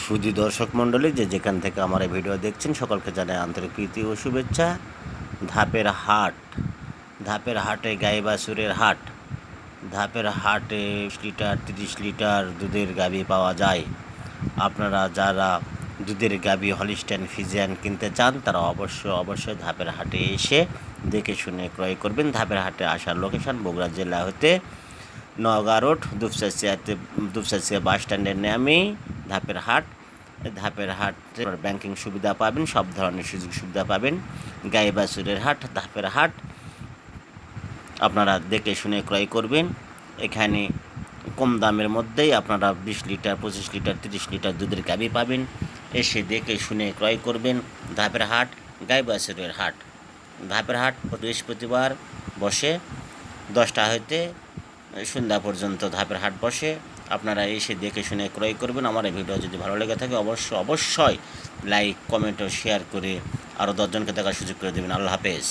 সুধী দর্শক মণ্ডলী যেখান থেকে আমার এই ভিডিও দেখছেন সকলকে জানাই আন্তরিক প্রীতি ও শুভেচ্ছা। ধাপের হাটে গাই বাছুরের হাট। ধাপের হাটে 20 লিটার 30 লিটার দুধের গাভী পাওয়া যায়। আপনারা যারা দুধের গাভী হলিস্টাইন ফ্রিজিয়ান কিনতে চান তারা অবশ্যই ধাপের হাটে এসে দেখে শুনে ক্রয় করবেন। ধাপের হাটে আসার লোকেশন বগুড়া জেলা হতে নওগাঁ রোড দুপচাচিয়া বাস স্ট্যান্ডের নামেই ধাপের হাট। ব্যাংকিং সুবিধা পাবেন, সব ধরনের সুযোগ সুবিধা পাবেন। গাই বাছুরের হাট, ধাপের হাট। আপনারা দেখে শুনে ক্রয় করবেন। এখানে কম দামের মধ্যেই আপনারা 20 লিটার 25 লিটার 30 লিটার দুধের গাভী পাবেন। এসে দেখে শুনে ক্রয় করবেন। ধাপের হাট, গাই বাছুরের হাট। ধাপের হাট বৃহস্পতিবার বসে 10টা হইতে সন্ধ্যা পর্যন্ত ধাপের হাট বসে। আপনারা এসে দেখে শুনে ক্রয় করবেন। আমার এই ভিডিও যদি ভালো লেগে থাকে অবশ্যই লাইক, কমেন্ট ও শেয়ার করে আরও 10 জনকে দেখার সুযোগ করে দেবেন। আল্লাহ হাফেজ।